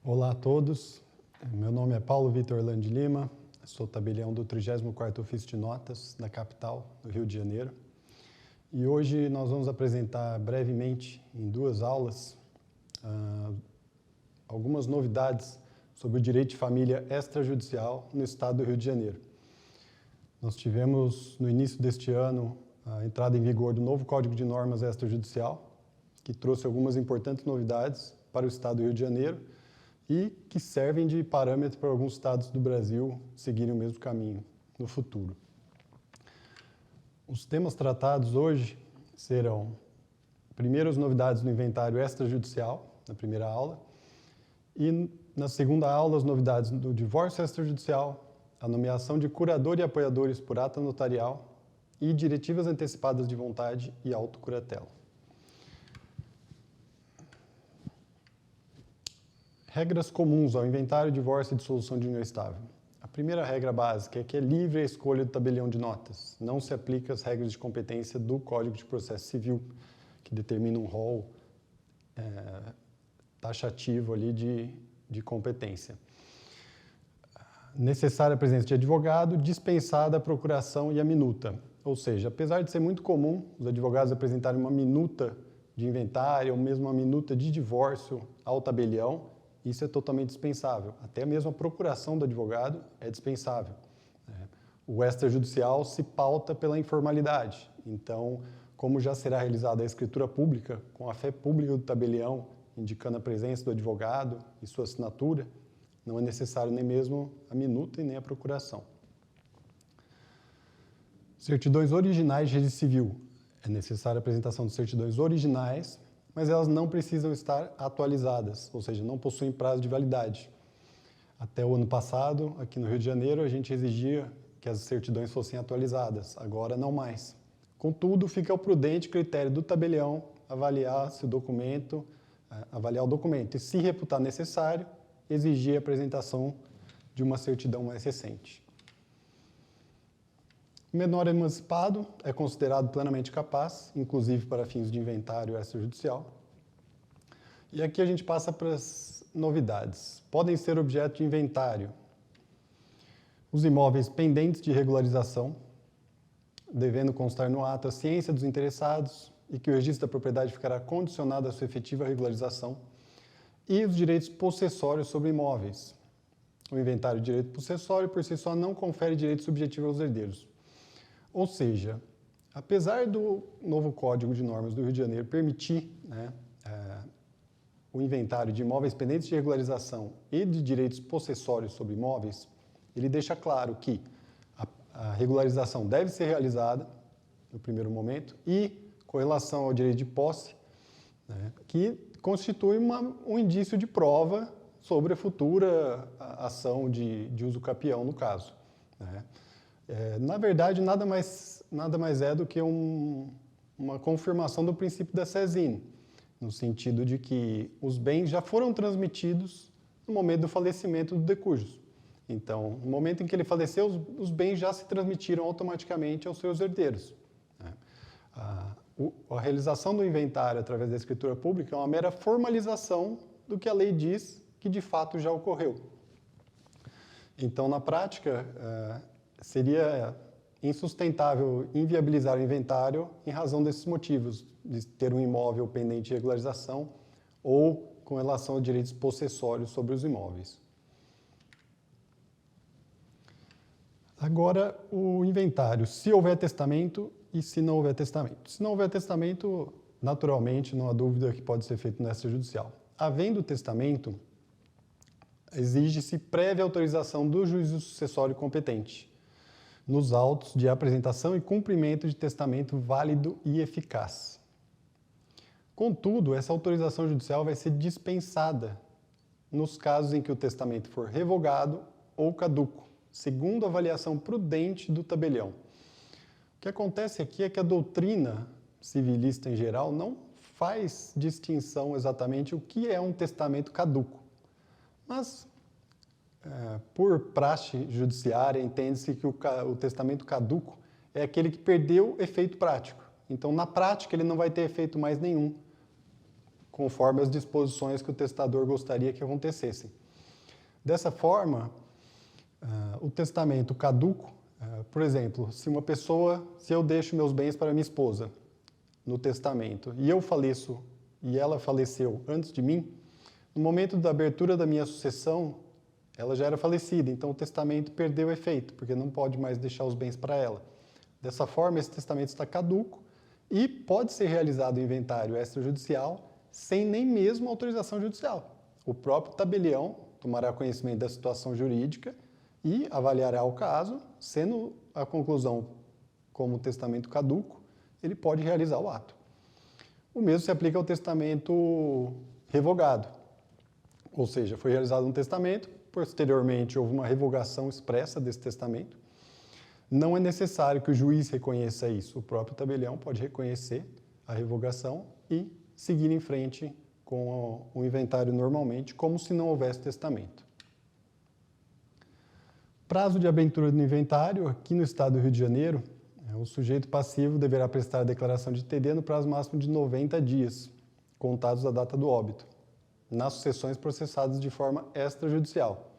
Olá a todos, meu nome é Paulo Vitor Orlando de Lima, sou tabelião do 34º Ofício de Notas da capital, do Rio de Janeiro. E hoje nós vamos apresentar brevemente, em 2 aulas, algumas novidades sobre o direito de família extrajudicial no estado do Rio de Janeiro. Nós tivemos, no início deste ano, a entrada em vigor do novo Código de Normas Extrajudicial, que trouxe algumas importantes novidades para o estado do Rio de Janeiro e que servem de parâmetro para alguns estados do Brasil seguirem o mesmo caminho no futuro. Os temas tratados hoje serão, primeiro, as novidades no inventário extrajudicial, na primeira aula, e na segunda aula, as novidades do divórcio extrajudicial, a nomeação de curador e apoiadores por ata notarial e diretivas antecipadas de vontade e autocuratela. Regras comuns ao inventário, divórcio e dissolução de união estável. A primeira regra básica é que é livre a escolha do tabelião de notas. Não se aplica as regras de competência do Código de Processo Civil, que determina um rol taxativo ali de competência. Necessária a presença de advogado, dispensada a procuração e a minuta. Ou seja, apesar de ser muito comum os advogados apresentarem uma minuta de inventário ou mesmo uma minuta de divórcio ao tabelião, isso é totalmente dispensável. Até mesmo a procuração do advogado é dispensável. O extrajudicial se pauta pela informalidade. Então, como já será realizada a escritura pública, com a fé pública do tabelião, indicando a presença do advogado e sua assinatura, não é necessário nem mesmo a minuta e nem a procuração. Certidões originais de registro civil. É necessária a apresentação de certidões originais, mas elas não precisam estar atualizadas, ou seja, não possuem prazo de validade. Até o ano passado, aqui no Rio de Janeiro, a gente exigia que as certidões fossem atualizadas, agora não mais. Contudo, fica ao prudente critério do tabelião avaliar o documento e, se reputar necessário, exigir a apresentação de uma certidão mais recente. O menor emancipado é considerado plenamente capaz, inclusive para fins de inventário extrajudicial. E aqui a gente passa para as novidades. Podem ser objeto de inventário os imóveis pendentes de regularização, devendo constar no ato a ciência dos interessados e que o registro da propriedade ficará condicionado à sua efetiva regularização, e os direitos possessórios sobre imóveis. O inventário de direito possessório, por si só, não confere direito subjetivo aos herdeiros. Ou seja, apesar do novo Código de Normas do Rio de Janeiro permitir o inventário de imóveis pendentes de regularização e de direitos possessórios sobre imóveis, ele deixa claro que a regularização deve ser realizada no primeiro momento e, com relação ao direito de posse, que constitui um indício de prova sobre a futura ação de uso capião, no caso. Na verdade, nada mais é do que uma confirmação do princípio da SESIN, no sentido de que os bens já foram transmitidos no momento do falecimento do decujus. Então, no momento em que ele faleceu, os bens já se transmitiram automaticamente aos seus herdeiros. A realização do inventário através da escritura pública é uma mera formalização do que a lei diz que de fato já ocorreu. Então, na prática, seria insustentável inviabilizar o inventário em razão desses motivos, de ter um imóvel pendente de regularização ou com relação a direitos possessórios sobre os imóveis. Agora, o inventário, se houver testamento e se não houver testamento. Se não houver testamento, naturalmente, não há dúvida que pode ser feito no extrajudicial. Havendo testamento, exige-se prévia autorização do juízo sucessório competente, nos autos de apresentação e cumprimento de testamento válido e eficaz. Contudo, essa autorização judicial vai ser dispensada nos casos em que o testamento for revogado ou caduco, segundo a avaliação prudente do tabelião. O que acontece aqui é que a doutrina civilista em geral não faz distinção exatamente o que é um testamento caduco, mas por praxe judiciária, entende-se que o testamento caduco é aquele que perdeu efeito prático. Então, na prática, ele não vai ter efeito mais nenhum, conforme as disposições que o testador gostaria que acontecessem. Dessa forma, o testamento caduco, por exemplo, se eu deixo meus bens para minha esposa no testamento e eu faleço e ela faleceu antes de mim, no momento da abertura da minha sucessão, ela já era falecida, então o testamento perdeu efeito, porque não pode mais deixar os bens para ela. Dessa forma, esse testamento está caduco e pode ser realizado o inventário extrajudicial sem nem mesmo autorização judicial. O próprio tabelião tomará conhecimento da situação jurídica e avaliará o caso, sendo a conclusão como testamento caduco, ele pode realizar o ato. O mesmo se aplica ao testamento revogado, ou seja, foi realizado um testamento, posteriormente houve uma revogação expressa desse testamento. Não é necessário que o juiz reconheça isso, o próprio tabelião pode reconhecer a revogação e seguir em frente com o inventário normalmente, como se não houvesse testamento. Prazo de abertura do inventário, aqui no estado do Rio de Janeiro, o sujeito passivo deverá prestar a declaração de TD no prazo máximo de 90 dias, contados da data do óbito, nas sucessões processadas de forma extrajudicial.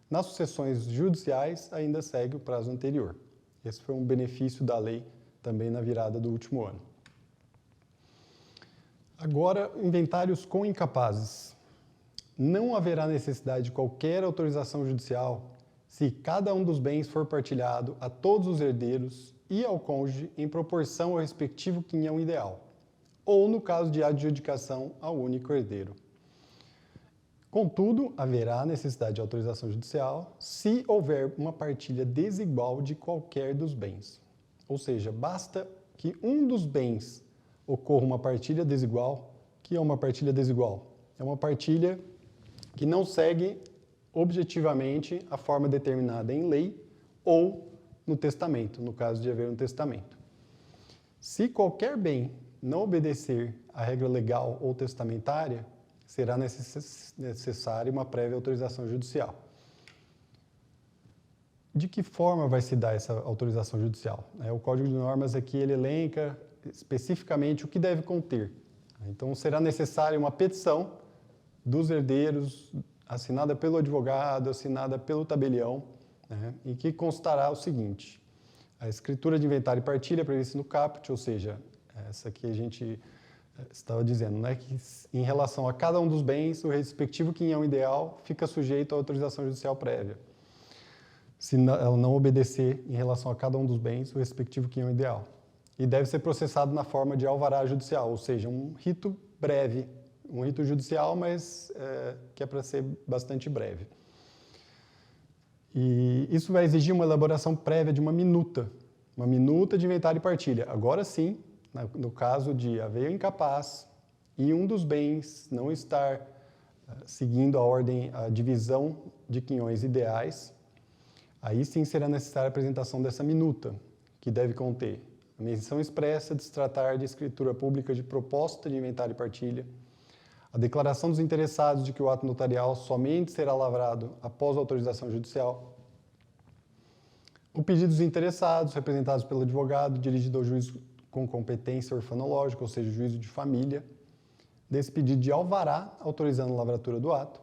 Nas sucessões judiciais, ainda segue o prazo anterior. Esse foi um benefício da lei também na virada do último ano. Agora, inventários com incapazes. Não haverá necessidade de qualquer autorização judicial se cada um dos bens for partilhado a todos os herdeiros e ao cônjuge em proporção ao respectivo quinhão ideal, ou no caso de adjudicação ao único herdeiro. Contudo, haverá necessidade de autorização judicial se houver uma partilha desigual de qualquer dos bens. Ou seja, basta que um dos bens ocorra uma partilha desigual. O que é uma partilha desigual? É uma partilha que não segue objetivamente a forma determinada em lei ou no testamento, no caso de haver um testamento. Se qualquer bem não obedecer à regra legal ou testamentária, será necessária uma prévia autorização judicial. De que forma vai se dar essa autorização judicial? O Código de Normas aqui ele elenca especificamente o que deve conter. Então, será necessária uma petição dos herdeiros, assinada pelo advogado, assinada pelo tabelião, em que constará o seguinte: a escritura de inventário e partilha prevista no caput, ou seja, essa que a gente estava dizendo, que em relação a cada um dos bens, o respectivo quinhão ideal fica sujeito à autorização judicial prévia. Se ela não obedecer em relação a cada um dos bens, o respectivo quinhão ideal. E deve ser processado na forma de alvará judicial, ou seja, um rito breve, um rito judicial, mas que é para ser bastante breve. E isso vai exigir uma elaboração prévia de uma minuta de inventário e partilha. Agora sim, no caso de haver incapaz e um dos bens não estar seguindo a divisão de quinhões ideais, aí sim será necessária a apresentação dessa minuta, que deve conter a menção expressa de se tratar de escritura pública de proposta de inventário e partilha, a declaração dos interessados de que o ato notarial somente será lavrado após a autorização judicial, o pedido dos interessados, representados pelo advogado, dirigido ao juiz com competência orfanológica, ou seja, juízo de família, desse pedido de alvará, autorizando a lavratura do ato,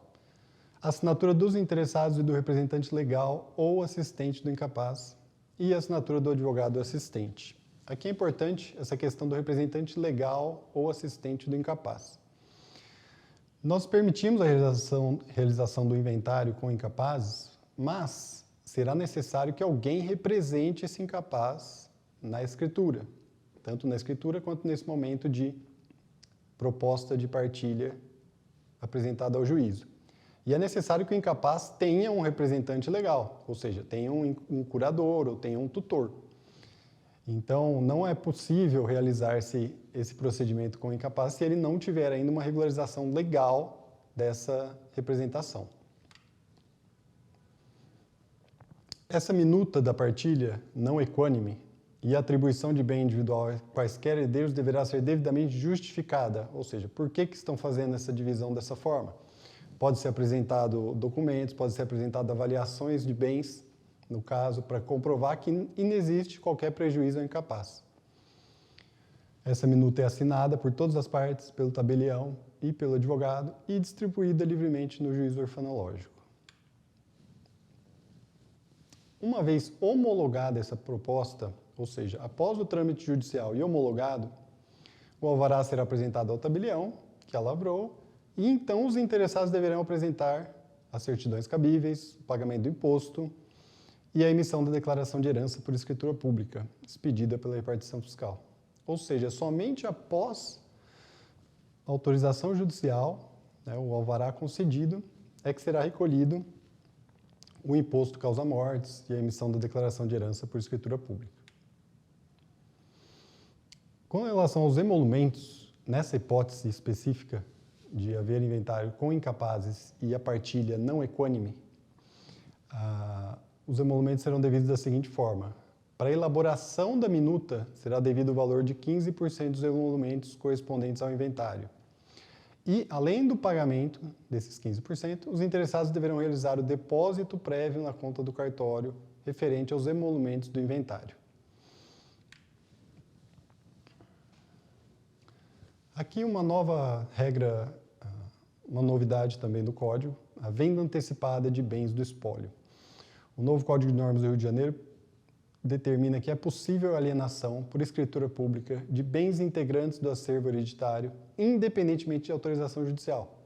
a assinatura dos interessados e do representante legal ou assistente do incapaz e a assinatura do advogado assistente. Aqui é importante essa questão do representante legal ou assistente do incapaz. Nós permitimos a realização do inventário com incapazes, mas será necessário que alguém represente esse incapaz na escritura, tanto na escritura quanto nesse momento de proposta de partilha apresentada ao juízo. E é necessário que o incapaz tenha um representante legal, ou seja, tenha um curador ou tenha um tutor. Então, não é possível realizar-se esse procedimento com o incapaz se ele não tiver ainda uma regularização legal dessa representação. Essa minuta da partilha não equânime e a atribuição de bem individual a quaisquer herdeiros deverá ser devidamente justificada, ou seja, por que estão fazendo essa divisão dessa forma? Pode ser apresentado documentos, pode ser apresentado avaliações de bens, no caso, para comprovar que inexiste qualquer prejuízo ao incapaz. Essa minuta é assinada por todas as partes, pelo tabelião, e pelo advogado e distribuída livremente no juízo orfanológico. Uma vez homologada essa proposta, ou seja, após o trâmite judicial e homologado, o alvará será apresentado ao tabelião, que a lavrou, e então os interessados deverão apresentar as certidões cabíveis, o pagamento do imposto e a emissão da declaração de herança por escritura pública, expedida pela repartição fiscal. Ou seja, somente após a autorização judicial, né, o alvará concedido, é que será recolhido o imposto causa-mortes e a emissão da declaração de herança por escritura pública. Com relação aos emolumentos, nessa hipótese específica de haver inventário com incapazes e a partilha não equânime, os emolumentos serão devidos da seguinte forma. Para a elaboração da minuta, será devido o valor de 15% dos emolumentos correspondentes ao inventário. E, além do pagamento desses 15%, os interessados deverão realizar o depósito prévio na conta do cartório referente aos emolumentos do inventário. Aqui uma nova regra, uma novidade também do Código, a venda antecipada de bens do espólio. O novo Código de Normas do Rio de Janeiro determina que é possível a alienação por escritura pública de bens integrantes do acervo hereditário, independentemente de autorização judicial,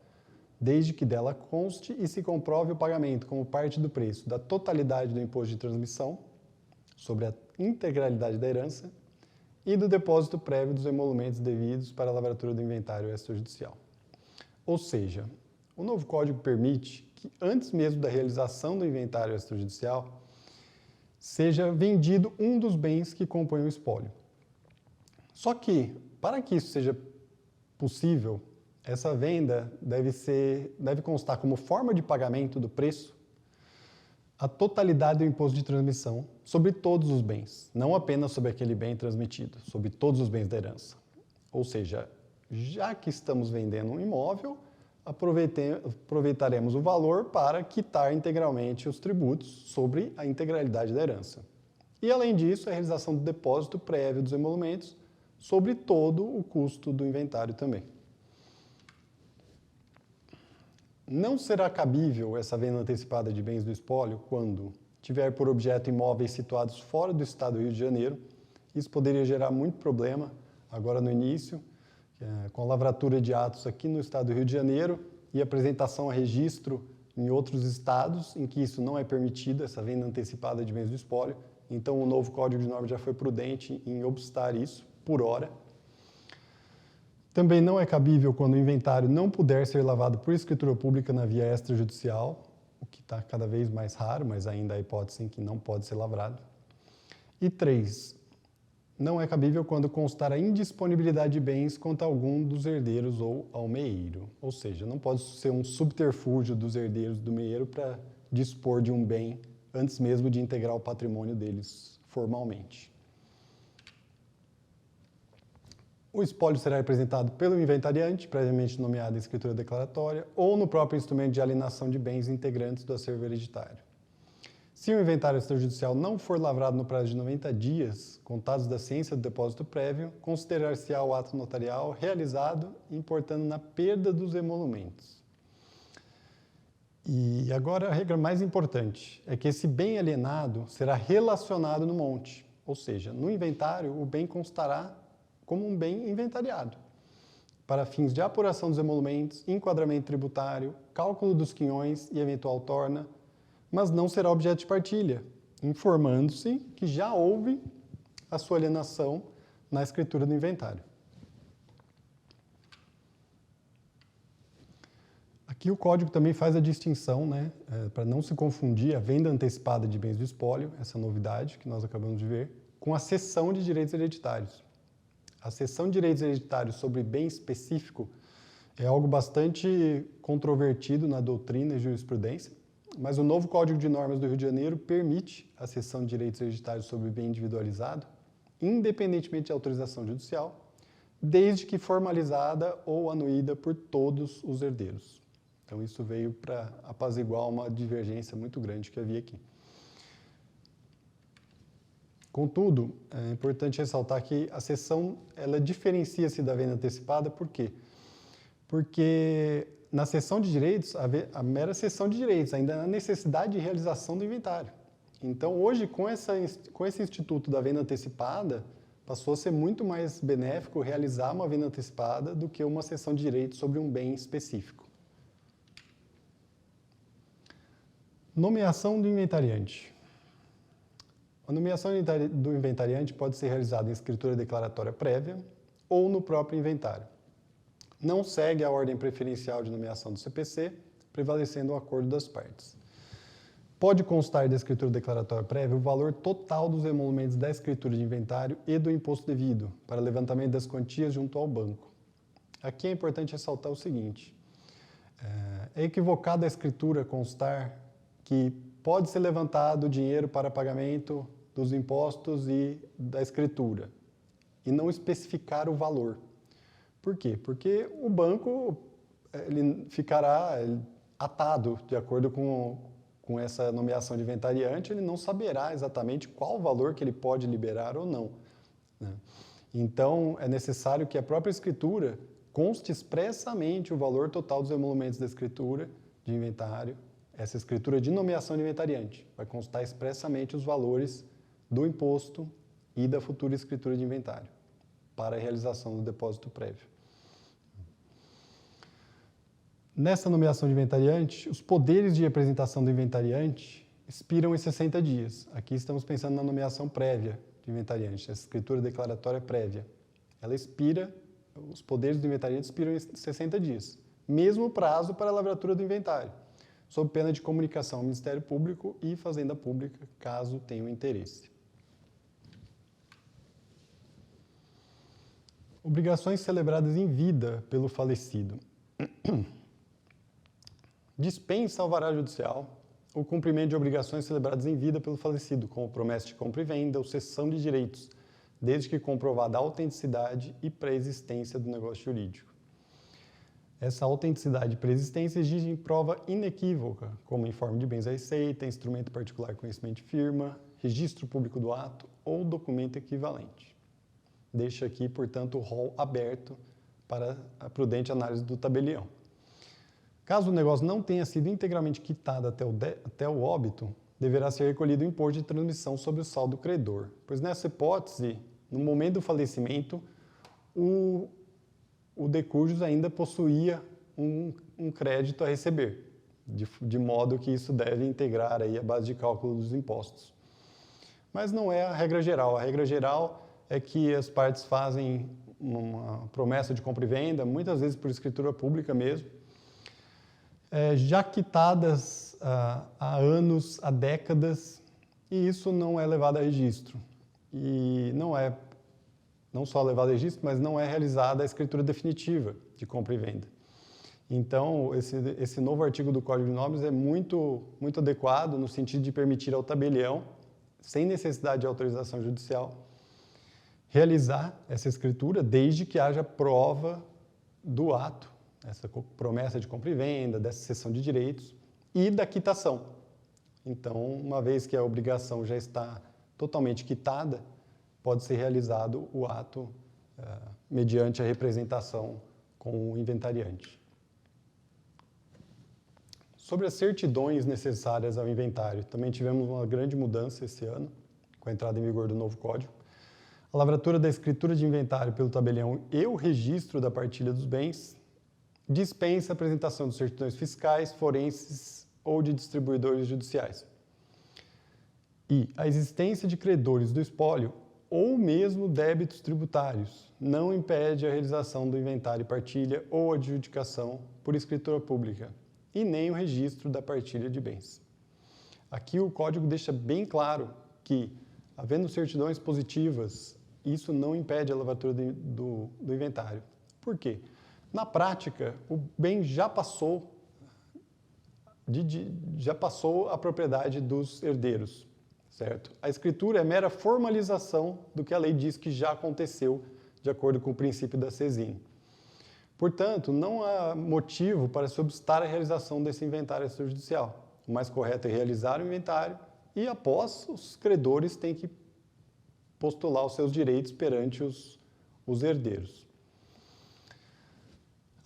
desde que dela conste e se comprove o pagamento como parte do preço da totalidade do imposto de transmissão sobre a integralidade da herança e do depósito prévio dos emolumentos devidos para a lavratura do inventário extrajudicial. Ou seja, o novo Código permite que, antes mesmo da realização do inventário extrajudicial, seja vendido um dos bens que compõem o espólio. Só que, para que isso seja possível, essa venda deve constar como forma de pagamento do preço a totalidade do imposto de transmissão sobre todos os bens, não apenas sobre aquele bem transmitido, sobre todos os bens da herança. Ou seja, já que estamos vendendo um imóvel, aproveitaremos o valor para quitar integralmente os tributos sobre a integralidade da herança. E, além disso, a realização do depósito prévio dos emolumentos sobre todo o custo do inventário também. Não será cabível essa venda antecipada de bens do espólio quando tiver por objeto imóveis situados fora do Estado do Rio de Janeiro. Isso poderia gerar muito problema agora no início, com a lavratura de atos aqui no Estado do Rio de Janeiro e apresentação a registro em outros estados em que isso não é permitido, essa venda antecipada de bens do espólio. Então, o novo Código de Normas já foi prudente em obstar isso, por hora. Também não é cabível quando o inventário não puder ser lavado por escritura pública na via extrajudicial, o que está cada vez mais raro, mas ainda há hipótese em que não pode ser lavrado. E 3, não é cabível quando constar a indisponibilidade de bens contra algum dos herdeiros ou ao meeiro. Ou seja, não pode ser um subterfúgio dos herdeiros do meeiro para dispor de um bem antes mesmo de integrar o patrimônio deles formalmente. O espólio será representado pelo inventariante, previamente nomeado em escritura declaratória, ou no próprio instrumento de alienação de bens integrantes do acervo hereditário. Se o inventário extrajudicial não for lavrado no prazo de 90 dias, contados da ciência do depósito prévio, considerar-se-á o ato notarial realizado, importando na perda dos emolumentos. E agora a regra mais importante é que esse bem alienado será relacionado no monte, ou seja, no inventário o bem constará como um bem inventariado, para fins de apuração dos emolumentos, enquadramento tributário, cálculo dos quinhões e eventual torna, mas não será objeto de partilha, informando-se que já houve a sua alienação na escritura do inventário. Aqui o Código também faz a distinção, para não se confundir a venda antecipada de bens do espólio, essa novidade que nós acabamos de ver, com a cessão de direitos hereditários. A cessão de direitos hereditários sobre bem específico é algo bastante controvertido na doutrina e jurisprudência, mas o novo Código de Normas do Rio de Janeiro permite a cessão de direitos hereditários sobre bem individualizado, independentemente de autorização judicial, desde que formalizada ou anuída por todos os herdeiros. Então isso veio para apaziguar uma divergência muito grande que havia aqui. Contudo, é importante ressaltar que a cessão ela diferencia-se da venda antecipada, por quê? Porque na cessão de direitos, a mera cessão de direitos, ainda há necessidade de realização do inventário. Então, hoje, com esse instituto da venda antecipada, passou a ser muito mais benéfico realizar uma venda antecipada do que uma cessão de direitos sobre um bem específico. Nomeação do inventariante. A nomeação do inventariante pode ser realizada em escritura declaratória prévia ou no próprio inventário. Não segue a ordem preferencial de nomeação do CPC, prevalecendo o acordo das partes. Pode constar da escritura declaratória prévia o valor total dos emolumentos da escritura de inventário e do imposto devido, para levantamento das quantias junto ao banco. Aqui é importante ressaltar o seguinte: é equivocado a escritura constar que pode ser levantado dinheiro para pagamento dos impostos e da escritura, e não especificar o valor. Por quê? Porque o banco ele ficará atado, de acordo com essa nomeação de inventariante, ele não saberá exatamente qual valor que ele pode liberar ou não, né? Então, é necessário que a própria escritura conste expressamente o valor total dos emolumentos da escritura de inventário. Essa escritura de nomeação de inventariante vai constar expressamente os valores do imposto e da futura escritura de inventário para a realização do depósito prévio. Nessa nomeação de inventariante, os poderes de representação do inventariante expiram em 60 dias. Aqui estamos pensando na nomeação prévia de inventariante, essa escritura declaratória prévia. Ela expira, os poderes do inventariante expiram em 60 dias, mesmo prazo para a lavratura do inventário, sob pena de comunicação ao Ministério Público e Fazenda Pública, caso tenham interesse. Obrigações celebradas em vida pelo falecido. Dispensa alvará judicial o cumprimento de obrigações celebradas em vida pelo falecido, como promessa de compra e venda ou cessão de direitos, desde que comprovada a autenticidade e preexistência do negócio jurídico. Essa autenticidade e preexistência exigem prova inequívoca, como informe de bens à receita, instrumento particular de conhecimento de firma, registro público do ato ou documento equivalente. Deixa aqui, portanto, o rol aberto para a prudente análise do tabelião. Caso o negócio não tenha sido integralmente quitado até o óbito, deverá ser recolhido o imposto de transmissão sobre o saldo credor, pois nessa hipótese, no momento do falecimento, o de cujus ainda possuía um crédito a receber, de modo que isso deve integrar aí a base de cálculo dos impostos. Mas não é a regra geral. A regra geral é que as partes fazem uma promessa de compra e venda, muitas vezes por escritura pública mesmo, já quitadas há anos, há décadas, e isso não é levado a registro. E não só levado a registro, mas não é realizada a escritura definitiva de compra e venda. Então, esse novo artigo do Código de Normas é muito adequado no sentido de permitir ao tabelião, sem necessidade de autorização judicial, realizar essa escritura desde que haja prova do ato, essa promessa de compra e venda, dessa cessão de direitos e da quitação. Então, uma vez que a obrigação já está totalmente quitada, pode ser realizado o ato mediante a representação com o inventariante. Sobre as certidões necessárias ao inventário, também tivemos uma grande mudança esse ano, com a entrada em vigor do novo Código. A lavratura da escritura de inventário pelo tabelião e o registro da partilha dos bens dispensa a apresentação de certidões fiscais, forenses ou de distribuidores judiciais. E a existência de credores do espólio ou mesmo débitos tributários não impede a realização do inventário e partilha ou adjudicação por escritura pública e nem o registro da partilha de bens. Aqui o Código deixa bem claro que, havendo certidões positivas, isso não impede a lavratura do inventário. Por quê? Na prática, o bem já passou a propriedade dos herdeiros, certo? A escritura é mera formalização do que a lei diz que já aconteceu, de acordo com o princípio da Sesine. Portanto, não há motivo para se obstar a realização desse inventário extrajudicial. O mais correto é realizar o inventário e, após, os credores têm que postular os seus direitos perante os herdeiros.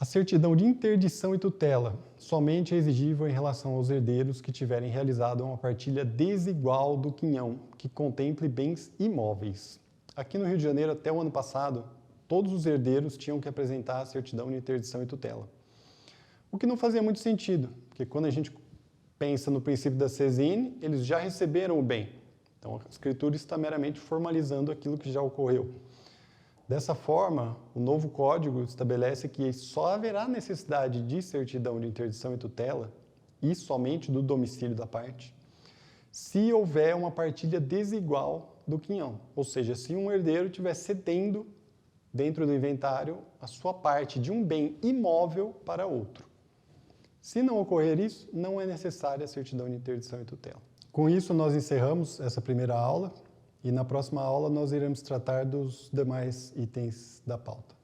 A certidão de interdição e tutela somente é exigível em relação aos herdeiros que tiverem realizado uma partilha desigual do quinhão, que contemple bens imóveis. Aqui no Rio de Janeiro, até o ano passado, todos os herdeiros tinham que apresentar a certidão de interdição e tutela. O que não fazia muito sentido, porque quando a gente pensa no princípio da CESINE, eles já receberam o bem. Então, a escritura está meramente formalizando aquilo que já ocorreu. Dessa forma, o novo código estabelece que só haverá necessidade de certidão de interdição e tutela, e somente do domicílio da parte, se houver uma partilha desigual do quinhão. Ou seja, se um herdeiro estiver cedendo, dentro do inventário, a sua parte de um bem imóvel para outro. Se não ocorrer isso, não é necessária a certidão de interdição e tutela. Com isso, nós encerramos essa primeira aula. E na próxima aula nós iremos tratar dos demais itens da pauta.